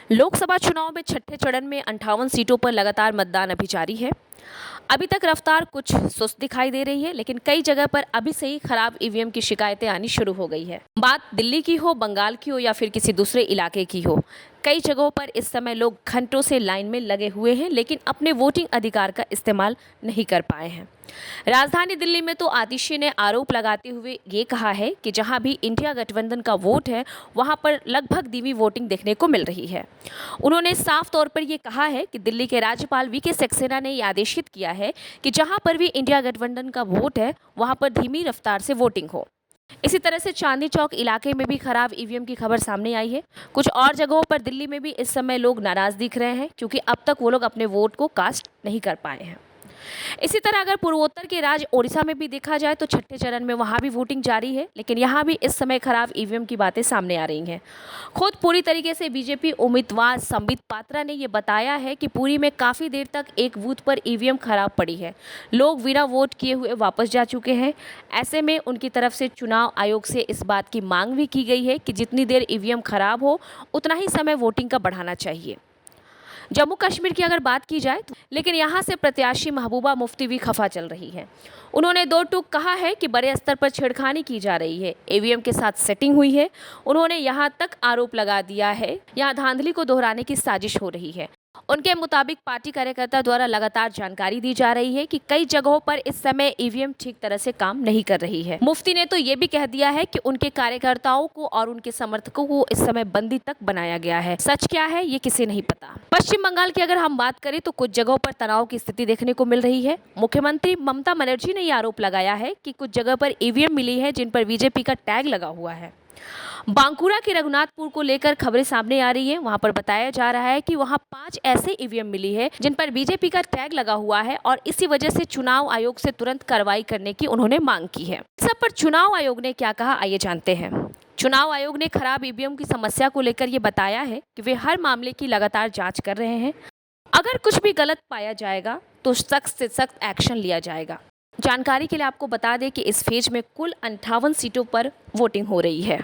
लोकसभा चुनाव में छठे चरण में 58 सीटों पर लगातार मतदान अभी जारी है। अभी तक रफ्तार कुछ सुस्त दिखाई दे रही है, लेकिन कई जगह पर अभी से ही खराब ईवीएम की शिकायतें आनी शुरू हो गई है। बात दिल्ली की हो, बंगाल की हो या फिर किसी दूसरे इलाके की हो, कई जगहों पर इस समय लोग घंटों से लाइन में लगे हुए हैं, लेकिन अपने वोटिंग अधिकार का इस्तेमाल नहीं कर पाए हैं। राजधानी दिल्ली में तो आतिशी ने आरोप लगाते हुए ये कहा है कि जहां भी इंडिया गठबंधन का वोट है, वहां पर लगभग धीमी वोटिंग देखने को मिल रही है। उन्होंने साफ तौर पर यह कहा है कि दिल्ली के राज्यपाल वीके सक्सेना ने यह आदेशित किया है कि जहां पर भी इंडिया गठबंधन का वोट है, वहां पर धीमी रफ्तार से वोटिंग हो। इसी तरह से चांदनी चौक इलाके में भी खराब ईवीएम की खबर सामने आई है। कुछ और जगहों पर दिल्ली में भी इस समय लोग नाराज दिख रहे हैं, क्योंकि अब तक वो लोग अपने वोट को कास्ट नहीं कर पाए हैं। इसी तरह अगर पूर्वोत्तर के राज्य ओडिशा में भी देखा जाए तो छठे चरण में वहां भी वोटिंग जारी है, लेकिन यहां भी इस समय खराब ईवीएम की बातें सामने आ रही हैं। खुद पूरी तरीके से बीजेपी उम्मीदवार संबित पात्रा ने यह बताया है कि पुरी में काफी देर तक एक बूथ पर ईवीएम खराब पड़ी है। लोग बिना वोट किए हुए वापस जा चुके हैं। ऐसे में उनकी तरफ से चुनाव आयोग से इस बात की मांग भी की गई है कि जितनी देर ईवीएम खराब हो, उतना ही समय वोटिंग का बढ़ाना चाहिए। जम्मू कश्मीर की अगर बात की जाए तो लेकिन यहाँ से प्रत्याशी महबूबा मुफ्ती भी खफा चल रही है। उन्होंने दो टूक कहा है कि बड़े स्तर पर छेड़खानी की जा रही है, ईवीएम के साथ सेटिंग हुई है। उन्होंने यहाँ तक आरोप लगा दिया है यहाँ धांधली को दोहराने की साजिश हो रही है। उनके मुताबिक पार्टी कार्यकर्ता द्वारा लगातार जानकारी दी जा रही है कि कई जगहों पर इस समय ईवीएम ठीक तरह से काम नहीं कर रही है। मुफ्ती ने तो ये भी कह दिया है कि उनके कार्यकर्ताओं को और उनके समर्थकों को इस समय बंदी तक बनाया गया है। सच क्या है ये किसे नहीं पता। पश्चिम बंगाल की अगर हम बात करें तो कुछ जगहों पर तनाव की स्थिति देखने को मिल रही है। मुख्यमंत्री ममता बनर्जी ने यह आरोप लगाया है कि कुछ जगह पर ईवीएम मिली है जिन पर बीजेपी का टैग लगा हुआ है। बांकुरा के रघुनाथपुर को लेकर खबरें सामने आ रही है। वहां पर बताया जा रहा है कि वहां 5 ऐसे ईवीएम मिली है जिन पर बीजेपी का टैग लगा हुआ है और इसी वजह से चुनाव आयोग से तुरंत कार्रवाई करने की उन्होंने मांग की है। इस सब पर चुनाव आयोग ने क्या कहा, आइए जानते हैं। चुनाव आयोग ने खराब ईवीएम की समस्या को लेकर ये बताया है कि वे हर मामले की लगातार जांच कर रहे हैं। अगर कुछ भी गलत पाया जाएगा तो सख्त से सख्त एक्शन लिया जाएगा। जानकारी के लिए आपको बता दें कि इस फेज में कुल 58 सीटों पर वोटिंग हो रही है।